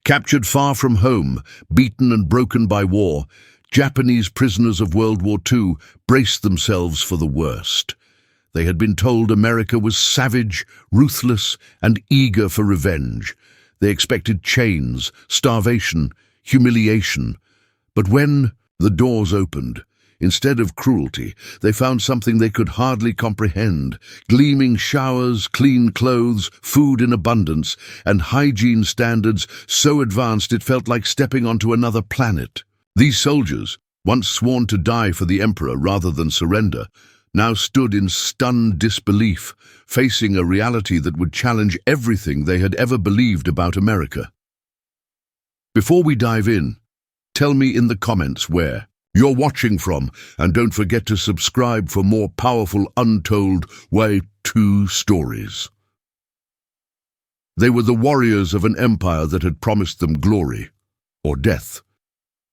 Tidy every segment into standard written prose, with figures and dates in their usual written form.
Captured far from home, beaten and broken by war, Japanese prisoners of World War II braced themselves for the worst. They had been told America was savage, ruthless, and eager for revenge. They expected chains, starvation, humiliation. But when the doors opened, instead of cruelty, they found something they could hardly comprehend: gleaming showers, clean clothes, food in abundance, and hygiene standards so advanced it felt like stepping onto another planet. These soldiers, once sworn to die for the emperor rather than surrender, now stood in stunned disbelief, facing a reality that would challenge everything they had ever believed about America. Before we dive in, tell me in the comments where you're watching from, and don't forget to subscribe for more powerful untold WWII stories. They were the warriors of an empire that had promised them glory or death.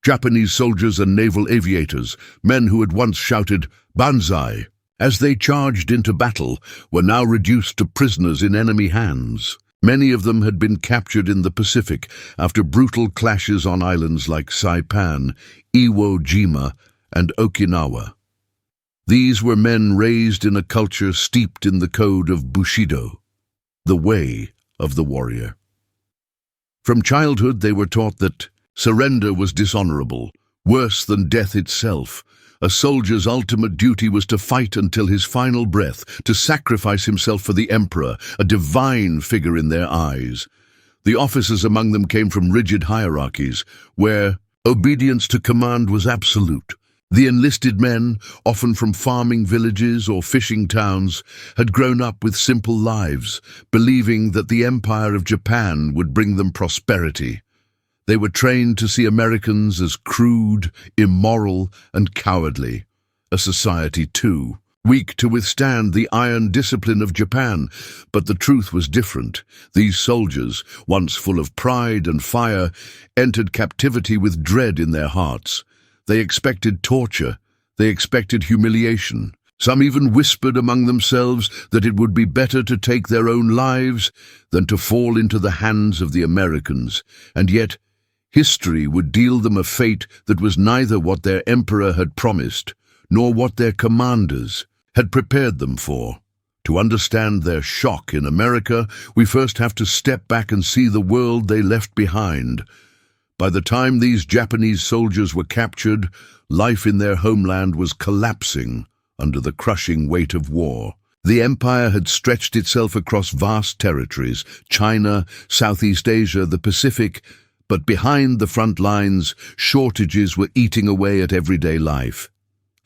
Japanese soldiers and naval aviators, men who had once shouted "Banzai" as they charged into battle, were now reduced to prisoners in enemy hands. Many of them had been captured in the Pacific after brutal clashes on islands like Saipan, Iwo Jima, and Okinawa. These were men raised in a culture steeped in the code of Bushido, the way of the warrior. From childhood they were taught that surrender was dishonorable, worse than death itself. A soldier's ultimate duty was to fight until his final breath, to sacrifice himself for the emperor, a divine figure in their eyes. The officers among them came from rigid hierarchies, where obedience to command was absolute. The enlisted men, often from farming villages or fishing towns, had grown up with simple lives, believing that the Empire of Japan would bring them prosperity. They were trained to see Americans as crude, immoral, and cowardly, a society too weak to withstand the iron discipline of Japan. But the truth was different. These soldiers, once full of pride and fire, entered captivity with dread in their hearts. They expected torture. They expected humiliation. Some even whispered among themselves that it would be better to take their own lives than to fall into the hands of the Americans. And yet, history would deal them a fate that was neither what their emperor had promised, nor what their commanders had prepared them for. To understand their shock in America, we first have to step back and see the world they left behind. By the time these Japanese soldiers were captured, life in their homeland was collapsing under the crushing weight of war. The empire had stretched itself across vast territories: China, Southeast Asia, the Pacific. But behind the front lines, shortages were eating away at everyday life.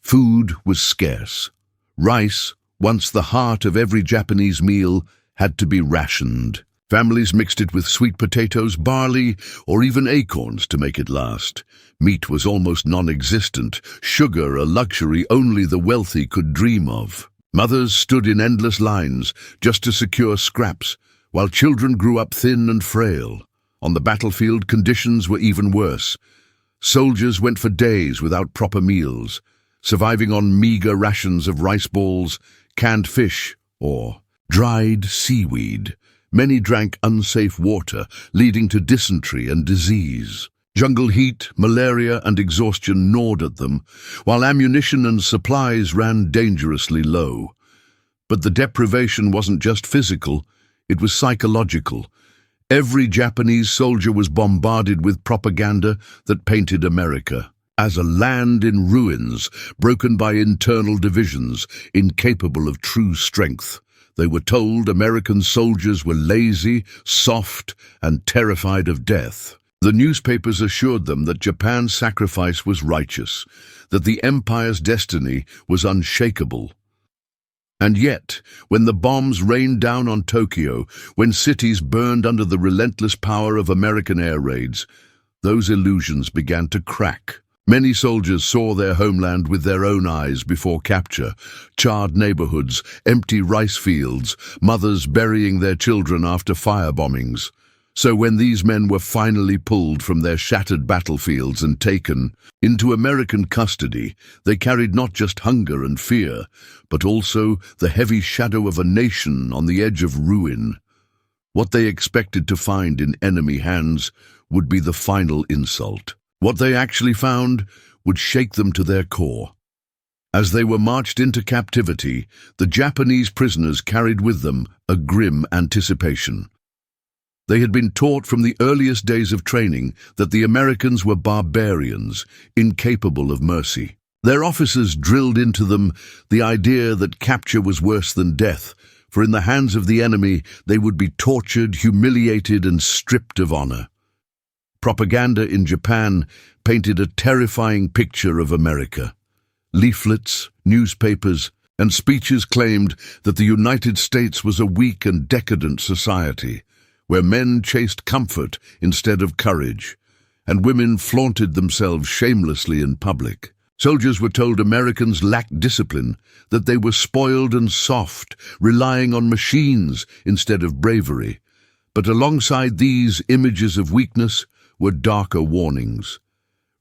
Food was scarce. Rice, once the heart of every Japanese meal, had to be rationed. Families mixed it with sweet potatoes, barley, or even acorns to make it last. Meat was almost non-existent, sugar a luxury only the wealthy could dream of. Mothers stood in endless lines just to secure scraps, while children grew up thin and frail. On the battlefield, conditions were even worse. Soldiers went for days without proper meals, surviving on meager rations of rice balls, canned fish, or dried seaweed. Many drank unsafe water, leading to dysentery and disease. Jungle heat, malaria, and exhaustion gnawed at them, while ammunition and supplies ran dangerously low. But the deprivation wasn't just physical, it was psychological. Every Japanese soldier was bombarded with propaganda that painted America as a land in ruins, broken by internal divisions, incapable of true strength. They were told American soldiers were lazy, soft, and terrified of death. The newspapers assured them that Japan's sacrifice was righteous, that the empire's destiny was unshakable. And yet, when the bombs rained down on Tokyo, when cities burned under the relentless power of American air raids, those illusions began to crack. Many soldiers saw their homeland with their own eyes before capture: charred neighborhoods, empty rice fields, mothers burying their children after firebombings. So when these men were finally pulled from their shattered battlefields and taken into American custody, they carried not just hunger and fear, but also the heavy shadow of a nation on the edge of ruin. What they expected to find in enemy hands would be the final insult. What they actually found would shake them to their core. As they were marched into captivity, the Japanese prisoners carried with them a grim anticipation. They had been taught from the earliest days of training that the Americans were barbarians, incapable of mercy. Their officers drilled into them the idea that capture was worse than death, for in the hands of the enemy they would be tortured, humiliated, and stripped of honor. Propaganda in Japan painted a terrifying picture of America. Leaflets, newspapers, and speeches claimed that the United States was a weak and decadent society, where men chased comfort instead of courage, and women flaunted themselves shamelessly in public. Soldiers were told Americans lacked discipline, that they were spoiled and soft, relying on machines instead of bravery. But alongside these images of weakness were darker warnings.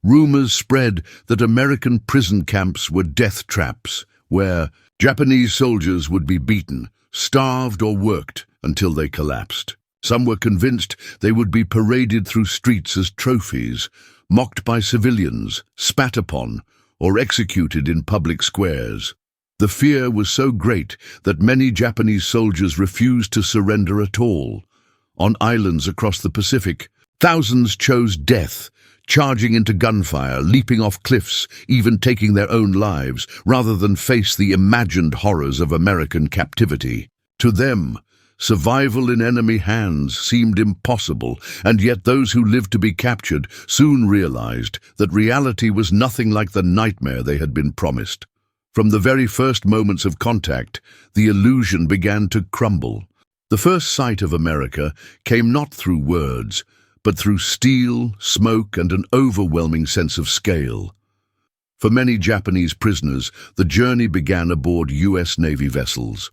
Rumors spread that American prison camps were death traps, where Japanese soldiers would be beaten, starved, or worked until they collapsed. Some were convinced they would be paraded through streets as trophies, mocked by civilians, spat upon, or executed in public squares. The fear was so great that many Japanese soldiers refused to surrender at all. On islands across the Pacific, thousands chose death, charging into gunfire, leaping off cliffs, even taking their own lives, rather than face the imagined horrors of American captivity. To them, survival in enemy hands seemed impossible, and yet those who lived to be captured soon realized that reality was nothing like the nightmare they had been promised. From the very first moments of contact, the illusion began to crumble. The first sight of America came not through words, but through steel, smoke, and an overwhelming sense of scale. For many Japanese prisoners, the journey began aboard U.S. Navy vessels.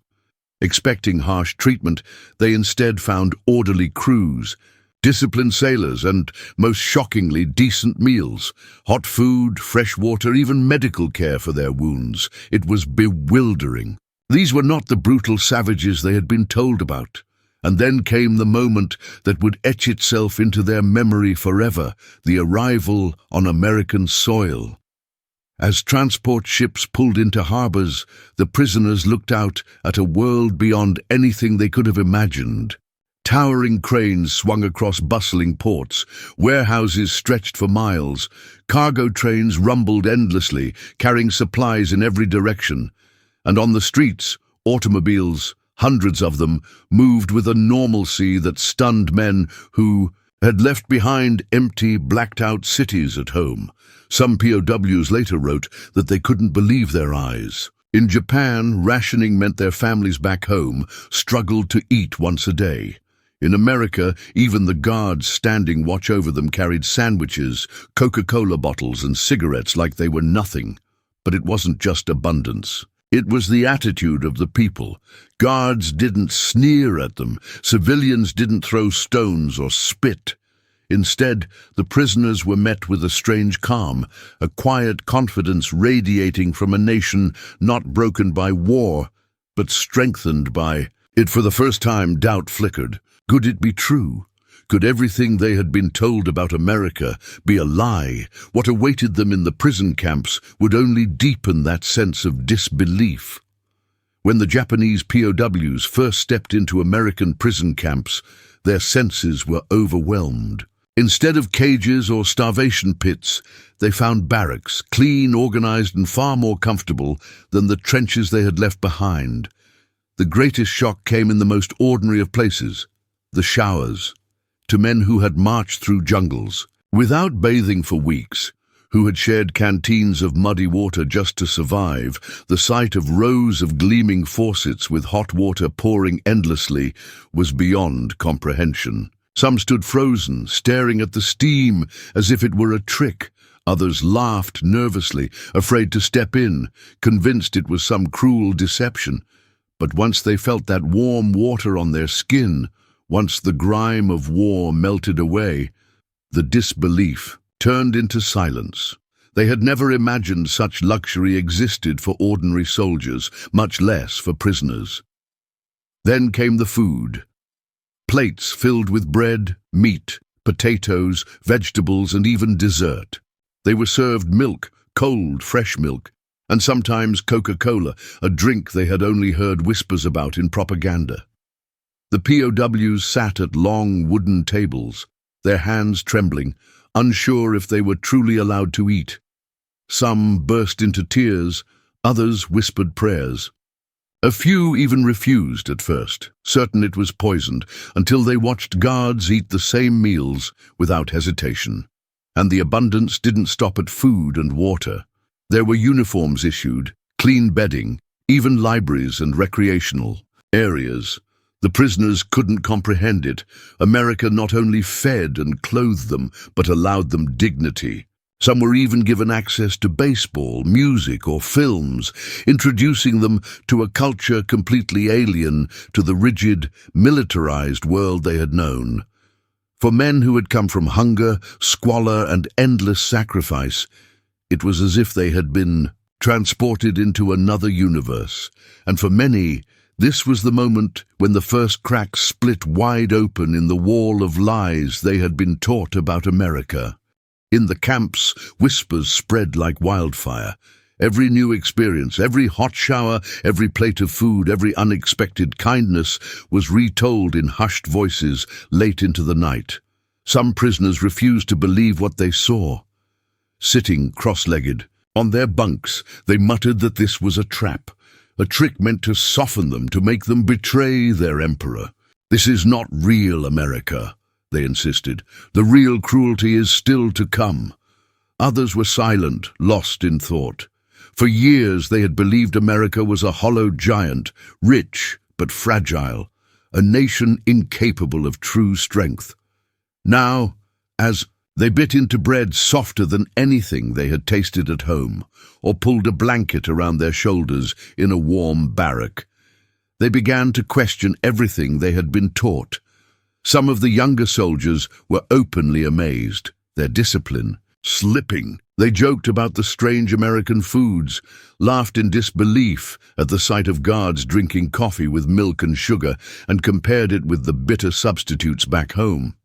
Expecting harsh treatment, they instead found orderly crews, disciplined sailors, and, most shockingly, decent meals, hot food, fresh water, even medical care for their wounds. It was bewildering. These were not the brutal savages they had been told about. And then came the moment that would etch itself into their memory forever, the arrival on American soil. As transport ships pulled into harbors, the prisoners looked out at a world beyond anything they could have imagined. Towering cranes swung across bustling ports, warehouses stretched for miles, cargo trains rumbled endlessly, carrying supplies in every direction. And on the streets, automobiles, hundreds of them, moved with a normalcy that stunned men who had left behind empty, blacked-out cities at home. Some POWs later wrote that they couldn't believe their eyes. In Japan, rationing meant their families back home struggled to eat once a day. In America, even the guards standing watch over them carried sandwiches, Coca-Cola bottles, and cigarettes like they were nothing. But it wasn't just abundance. It was the attitude of the people. Guards didn't sneer at them. Civilians didn't throw stones or spit. Instead, the prisoners were met with a strange calm, a quiet confidence radiating from a nation not broken by war, but strengthened by it. For the first time, doubt flickered. Could it be true? Could everything they had been told about America be a lie? What awaited them in the prison camps would only deepen that sense of disbelief. When the Japanese POWs first stepped into American prison camps, their senses were overwhelmed. Instead of cages or starvation pits, they found barracks, clean, organized, and far more comfortable than the trenches they had left behind. The greatest shock came in the most ordinary of places, the showers. To men who had marched through jungles, without bathing for weeks, who had shared canteens of muddy water just to survive, the sight of rows of gleaming faucets with hot water pouring endlessly was beyond comprehension. Some stood frozen, staring at the steam as if it were a trick. Others laughed nervously, afraid to step in, convinced it was some cruel deception. But once they felt that warm water on their skin, once the grime of war melted away, the disbelief turned into silence. They had never imagined such luxury existed for ordinary soldiers, much less for prisoners. Then came the food. Plates filled with bread, meat, potatoes, vegetables, and even dessert. They were served milk, cold, fresh milk, and sometimes Coca-Cola, a drink they had only heard whispers about in propaganda. The POWs sat at long wooden tables, their hands trembling, unsure if they were truly allowed to eat. Some burst into tears, others whispered prayers. A few even refused at first, certain it was poisoned, until they watched guards eat the same meals without hesitation. And the abundance didn't stop at food and water. There were uniforms issued, clean bedding, even libraries and recreational areas. The prisoners couldn't comprehend it. America not only fed and clothed them, but allowed them dignity. Some were even given access to baseball, music, or films, introducing them to a culture completely alien to the rigid, militarized world they had known. For men who had come from hunger, squalor, and endless sacrifice, it was as if they had been transported into another universe. And for many, this was the moment when the first crack split wide open in the wall of lies they had been taught about America. In the camps, whispers spread like wildfire. Every new experience, every hot shower, every plate of food, every unexpected kindness was retold in hushed voices late into the night. Some prisoners refused to believe what they saw. Sitting cross-legged on their bunks, they muttered that this was a trap, a trick meant to soften them, to make them betray their emperor. "This is not real America," they insisted. "The real cruelty is still to come." Others were silent, lost in thought. For years they had believed America was a hollow giant, rich but fragile, a nation incapable of true strength. Now, as they bit into bread softer than anything they had tasted at home, or pulled a blanket around their shoulders in a warm barrack, they began to question everything they had been taught. Some of the younger soldiers were openly amazed, their discipline slipping. They joked about the strange American foods, laughed in disbelief at the sight of guards drinking coffee with milk and sugar, and compared it with the bitter substitutes back home.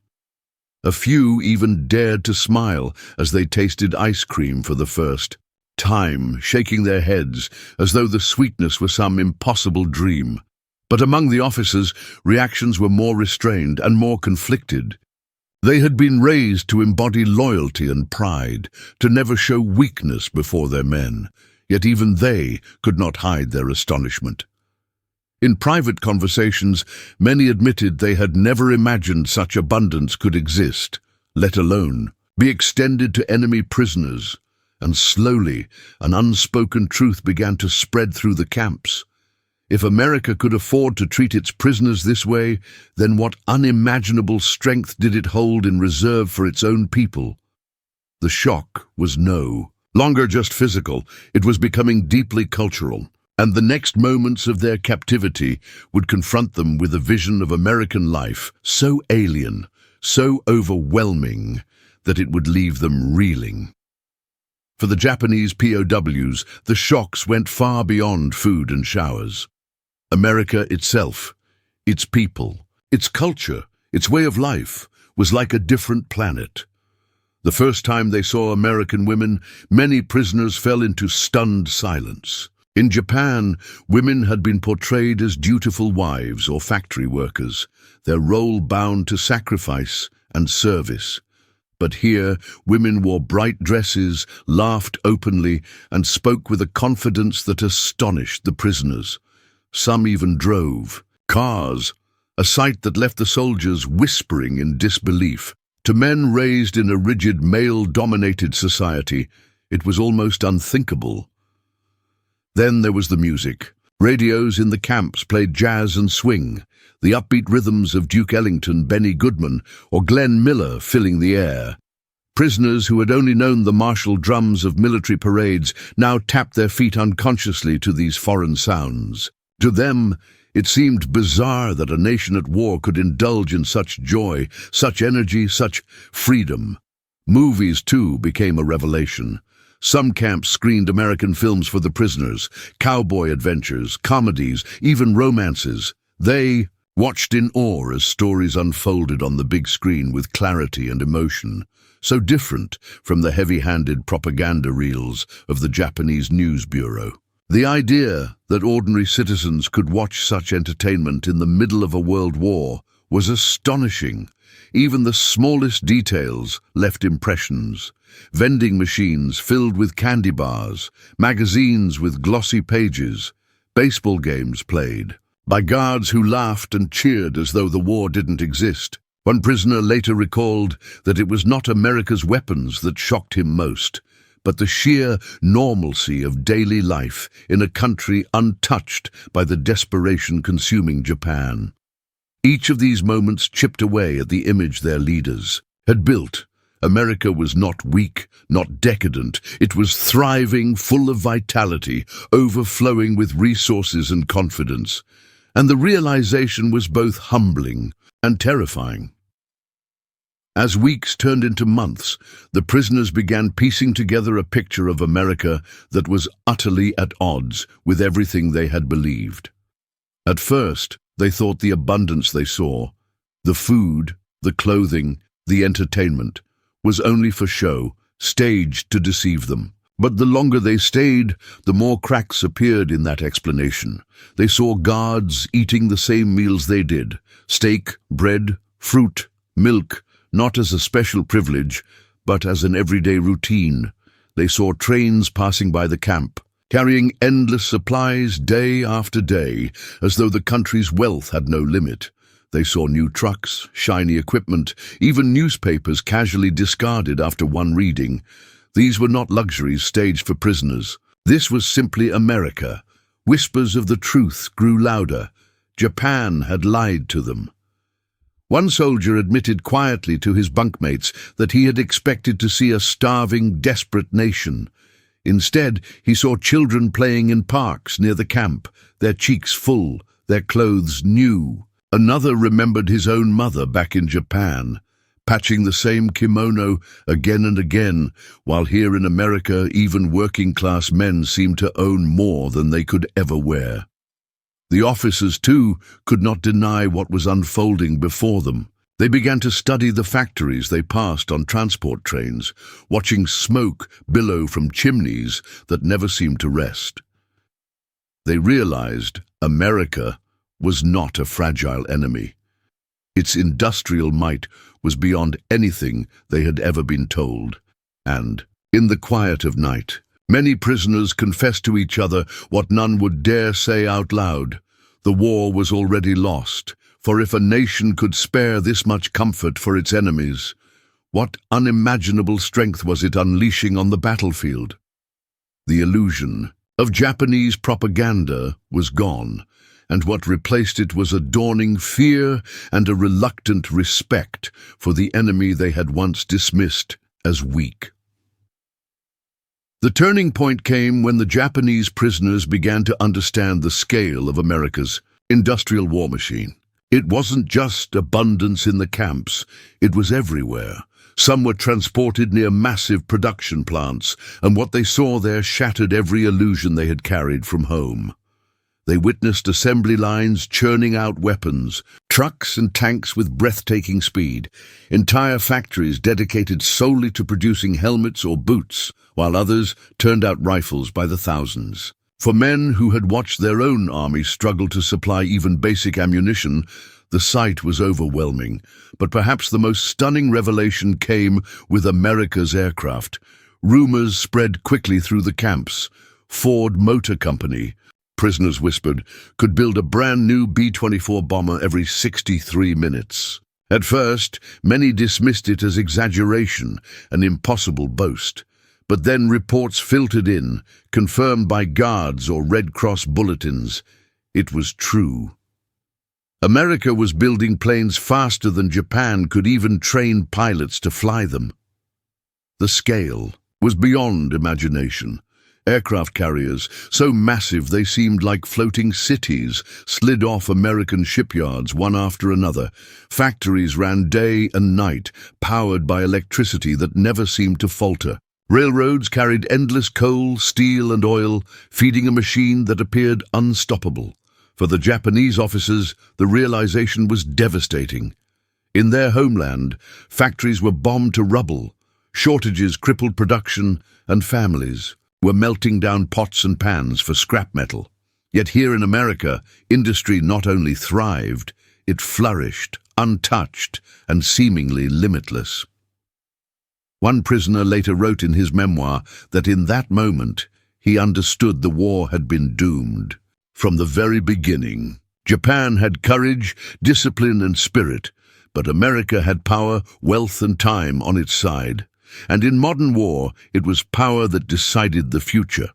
A few even dared to smile as they tasted ice cream for the first time, shaking their heads as though the sweetness were some impossible dream. But among the officers, reactions were more restrained and more conflicted. They had been raised to embody loyalty and pride, to never show weakness before their men, yet even they could not hide their astonishment. In private conversations, many admitted they had never imagined such abundance could exist, let alone be extended to enemy prisoners, and slowly an unspoken truth began to spread through the camps. If America could afford to treat its prisoners this way, then what unimaginable strength did it hold in reserve for its own people? The shock was no longer just physical, it was becoming deeply cultural. And the next moments of their captivity would confront them with a vision of American life so alien, so overwhelming, that it would leave them reeling. For the Japanese POWs, the shocks went far beyond food and showers. America itself, its people, its culture, its way of life, was like a different planet. The first time they saw American women, many prisoners fell into stunned silence. In Japan, women had been portrayed as dutiful wives or factory workers, their role bound to sacrifice and service. But here, women wore bright dresses, laughed openly, and spoke with a confidence that astonished the prisoners. Some even drove cars, a sight that left the soldiers whispering in disbelief. To men raised in a rigid, male-dominated society, it was almost unthinkable. Then there was the music. Radios in the camps played jazz and swing, the upbeat rhythms of Duke Ellington, Benny Goodman, or Glenn Miller filling the air. Prisoners who had only known the martial drums of military parades now tapped their feet unconsciously to these foreign sounds. To them, it seemed bizarre that a nation at war could indulge in such joy, such energy, such freedom. Movies, too, became a revelation. Some camps screened American films for the prisoners, cowboy adventures, comedies, even romances. They watched in awe as stories unfolded on the big screen with clarity and emotion, so different from the heavy-handed propaganda reels of the Japanese News Bureau. The idea that ordinary citizens could watch such entertainment in the middle of a world war was astonishing. Even the smallest details left impressions. Vending machines filled with candy bars, magazines with glossy pages, baseball games played by guards who laughed and cheered as though the war didn't exist. One prisoner later recalled that it was not America's weapons that shocked him most, but the sheer normalcy of daily life in a country untouched by the desperation consuming Japan. Each of these moments chipped away at the image their leaders had built. America was not weak, not decadent. It was thriving, full of vitality, overflowing with resources and confidence. And the realization was both humbling and terrifying. As weeks turned into months, the prisoners began piecing together a picture of America that was utterly at odds with everything they had believed. At first, they thought the abundance they saw, the food, the clothing, the entertainment, was only for show, staged to deceive them. But the longer they stayed, the more cracks appeared in that explanation. They saw guards eating the same meals they did: steak, bread, fruit, milk, not as a special privilege, but as an everyday routine. They saw trains passing by the camp, carrying endless supplies day after day, as though the country's wealth had no limit. They saw new trucks, shiny equipment, even newspapers casually discarded after one reading. These were not luxuries staged for prisoners. This was simply America. Whispers of the truth grew louder. Japan had lied to them. One soldier admitted quietly to his bunkmates that he had expected to see a starving, desperate nation. Instead, he saw children playing in parks near the camp, their cheeks full, their clothes new. Another remembered his own mother back in Japan, patching the same kimono again and again, while here in America even working-class men seemed to own more than they could ever wear. The officers, too, could not deny what was unfolding before them. They began to study the factories they passed on transport trains, watching smoke billow from chimneys that never seemed to rest. They realized America was not a fragile enemy. Its industrial might was beyond anything they had ever been told. And, in the quiet of night, many prisoners confessed to each other what none would dare say out loud. The war was already lost, for if a nation could spare this much comfort for its enemies, what unimaginable strength was it unleashing on the battlefield? The illusion of Japanese propaganda was gone, and what replaced it was a dawning fear and a reluctant respect for the enemy they had once dismissed as weak. The turning point came when the Japanese prisoners began to understand the scale of America's industrial war machine. It wasn't just abundance in the camps, it was everywhere. Some were transported near massive production plants, and what they saw there shattered every illusion they had carried from home. They witnessed assembly lines churning out weapons, trucks and tanks with breathtaking speed, entire factories dedicated solely to producing helmets or boots, while others turned out rifles by the thousands. For men who had watched their own army struggle to supply even basic ammunition, the sight was overwhelming. But perhaps the most stunning revelation came with America's aircraft. Rumors spread quickly through the camps. Ford Motor Company, prisoners whispered, could build a brand new B-24 bomber every 63 minutes. At first, many dismissed it as exaggeration, an impossible boast. But then reports filtered in, confirmed by guards or Red Cross bulletins. It was true. America was building planes faster than Japan could even train pilots to fly them. The scale was beyond imagination. Aircraft carriers, so massive they seemed like floating cities, slid off American shipyards one after another. Factories ran day and night, powered by electricity that never seemed to falter. Railroads carried endless coal, steel and oil, feeding a machine that appeared unstoppable. For the Japanese officers, the realization was devastating. In their homeland, factories were bombed to rubble, shortages crippled production, and families were melting down pots and pans for scrap metal. Yet here in America, industry not only thrived, it flourished, untouched, and seemingly limitless. One prisoner later wrote in his memoir that in that moment, he understood the war had been doomed. From the very beginning, Japan had courage, discipline, and spirit, but America had power, wealth, and time on its side. And in modern war, it was power that decided the future.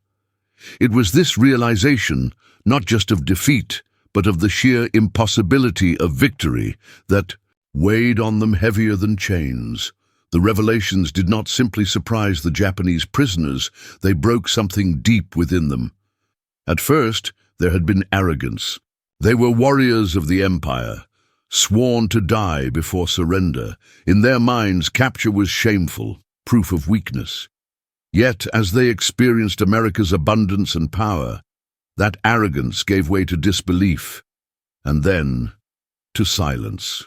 It was this realization, not just of defeat, but of the sheer impossibility of victory, that weighed on them heavier than chains. The revelations did not simply surprise the Japanese prisoners, they broke something deep within them. At first, there had been arrogance. They were warriors of the empire, sworn to die before surrender. In their minds, capture was shameful, proof of weakness. Yet, as they experienced America's abundance and power, that arrogance gave way to disbelief, and then to silence.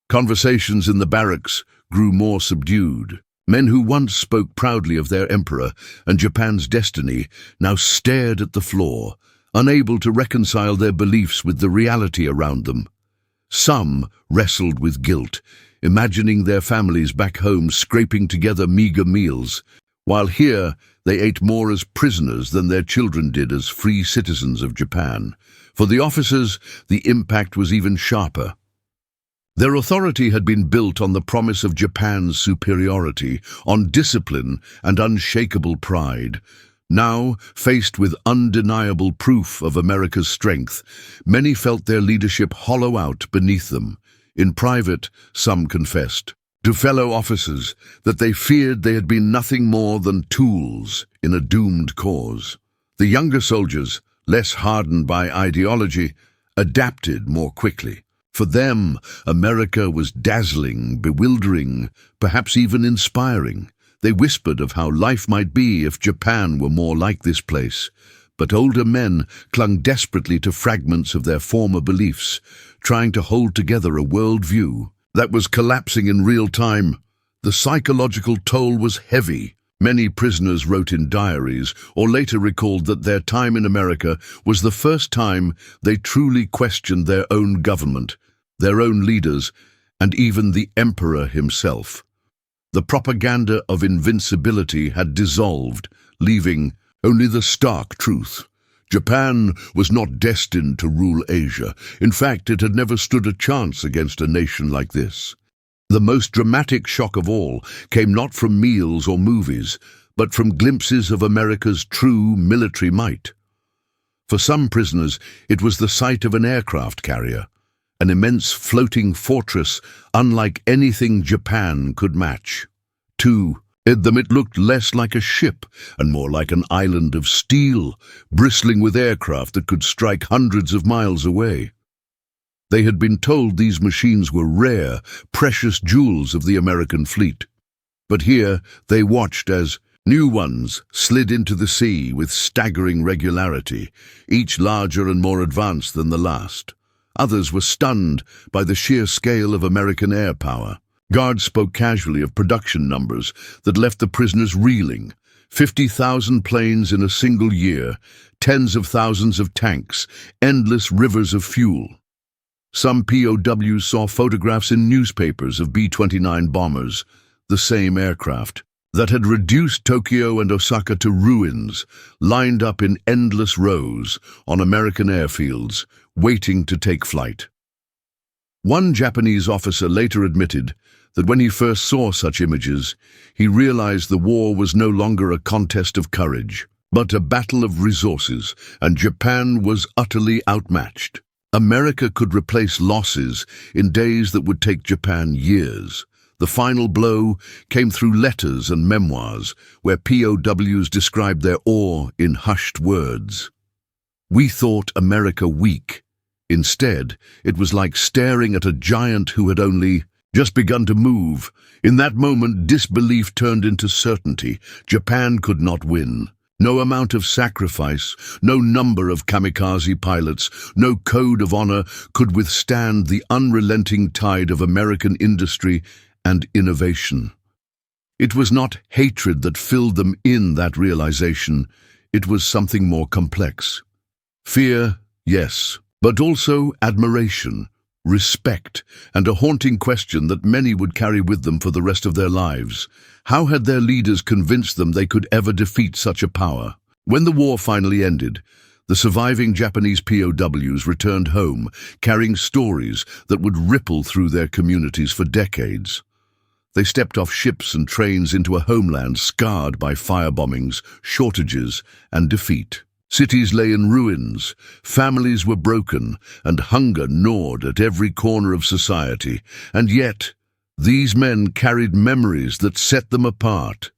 Conversations in the barracks grew more subdued. Men who once spoke proudly of their emperor and Japan's destiny now stared at the floor, unable to reconcile their beliefs with the reality around them. Some wrestled with guilt, imagining their families back home scraping together meager meals, while here they ate more as prisoners than their children did as free citizens of Japan. For the officers, the impact was even sharper. Their authority had been built on the promise of Japan's superiority, on discipline and unshakable pride. Now, faced with undeniable proof of America's strength, many felt their leadership hollow out beneath them. In private, some confessed to fellow officers that they feared they had been nothing more than tools in a doomed cause. The younger soldiers, less hardened by ideology, adapted more quickly. For them, America was dazzling, bewildering, perhaps even inspiring. They whispered of how life might be if Japan were more like this place. But older men clung desperately to fragments of their former beliefs, trying to hold together a worldview that was collapsing in real time. The psychological toll was heavy. Many prisoners wrote in diaries or later recalled that their time in America was the first time they truly questioned their own government, their own leaders, and even the emperor himself. The propaganda of invincibility had dissolved, leaving only the stark truth. Japan was not destined to rule Asia. In fact, it had never stood a chance against a nation like this. The most dramatic shock of all came not from meals or movies, but from glimpses of America's true military might. For some prisoners, it was the sight of an aircraft carrier, an immense floating fortress unlike anything Japan could match. To them it looked less like a ship and more like an island of steel, bristling with aircraft that could strike hundreds of miles away. They had been told these machines were rare, precious jewels of the American fleet. But here they watched as new ones slid into the sea with staggering regularity, each larger and more advanced than the last. Others were stunned by the sheer scale of American air power. Guards spoke casually of production numbers that left the prisoners reeling. 50,000 planes in a single year, tens of thousands of tanks, endless rivers of fuel. Some POWs saw photographs in newspapers of B-29 bombers, the same aircraft, that had reduced Tokyo and Osaka to ruins, lined up in endless rows on American airfields, waiting to take flight. One Japanese officer later admitted that when he first saw such images, he realized the war was no longer a contest of courage, but a battle of resources, and Japan was utterly outmatched. America could replace losses in days that would take Japan years. The final blow came through letters and memoirs, where POWs described their awe in hushed words. We thought America weak. Instead, it was like staring at a giant who had only just begun to move. In that moment, disbelief turned into certainty. Japan could not win. No amount of sacrifice, no number of kamikaze pilots, no code of honor could withstand the unrelenting tide of American industry and innovation. It was not hatred that filled them in that realization. It was something more complex. Fear, yes, but also admiration, respect, and a haunting question that many would carry with them for the rest of their lives. How had their leaders convinced them they could ever defeat such a power? When the war finally ended, the surviving Japanese POWs returned home, carrying stories that would ripple through their communities for decades. They stepped off ships and trains into a homeland scarred by firebombings, shortages, and defeat. Cities lay in ruins, families were broken, and hunger gnawed at every corner of society. And yet, these men carried memories that set them apart.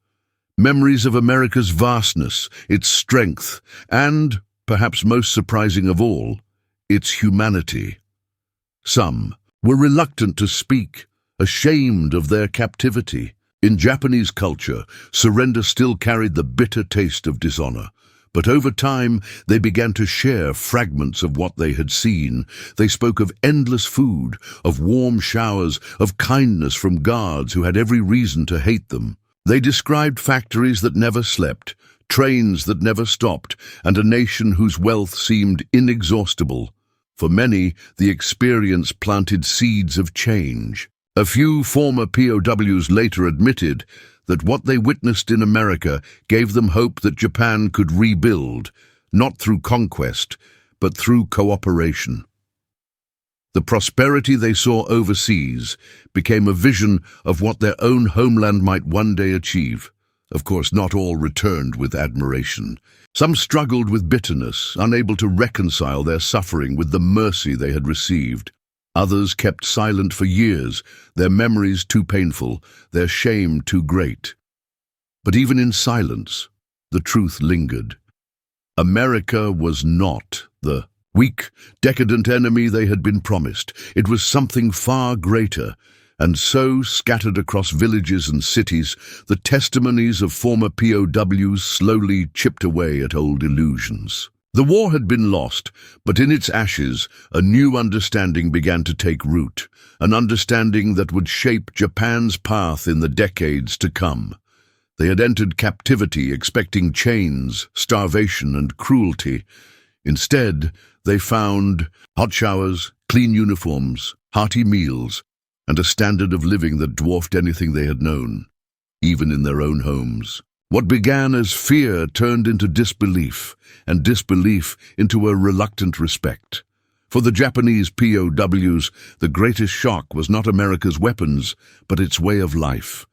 Memories of America's vastness, its strength, and, perhaps most surprising of all, its humanity. Some were reluctant to speak, ashamed of their captivity. In Japanese culture, surrender still carried the bitter taste of dishonor. But over time, they began to share fragments of what they had seen. They spoke of endless food, of warm showers, of kindness from guards who had every reason to hate them. They described factories that never slept, trains that never stopped, and a nation whose wealth seemed inexhaustible. For many, the experience planted seeds of change. A few former POWs later admitted that what they witnessed in America gave them hope that Japan could rebuild, not through conquest, but through cooperation. The prosperity they saw overseas became a vision of what their own homeland might one day achieve. Of course, not all returned with admiration. Some struggled with bitterness, unable to reconcile their suffering with the mercy they had received. Others kept silent for years, their memories too painful, their shame too great. But even in silence, the truth lingered. America was not the weak, decadent enemy they had been promised. It was something far greater, and so, scattered across villages and cities, the testimonies of former POWs slowly chipped away at old illusions. The war had been lost, but in its ashes, a new understanding began to take root, an understanding that would shape Japan's path in the decades to come. They had entered captivity expecting chains, starvation, and cruelty. Instead, they found hot showers, clean uniforms, hearty meals, and a standard of living that dwarfed anything they had known, even in their own homes. What began as fear turned into disbelief, and disbelief into a reluctant respect. For the Japanese POWs, the greatest shock was not America's weapons, but its way of life.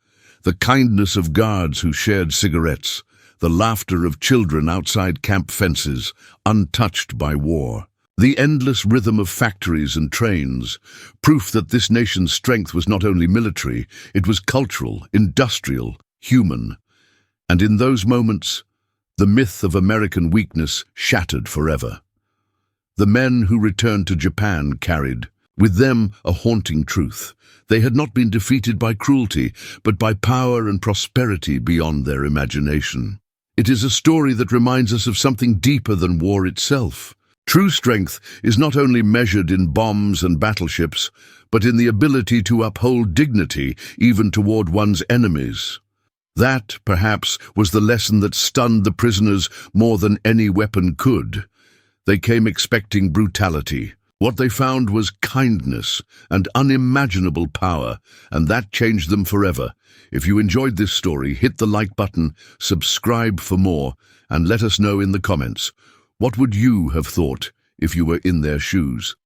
The kindness of guards who shared cigarettes, the laughter of children outside camp fences, untouched by war. The endless rhythm of factories and trains, proof that this nation's strength was not only military, it was cultural, industrial, human. And in those moments, the myth of American weakness shattered forever. The men who returned to Japan carried, with them, a haunting truth. They had not been defeated by cruelty, but by power and prosperity beyond their imagination. It is a story that reminds us of something deeper than war itself. True strength is not only measured in bombs and battleships, but in the ability to uphold dignity even toward one's enemies. That, perhaps, was the lesson that stunned the prisoners more than any weapon could. They came expecting brutality. What they found was kindness and unimaginable power, and that changed them forever. If you enjoyed this story, hit the like button, subscribe for more, and let us know in the comments. What would you have thought if you were in their shoes?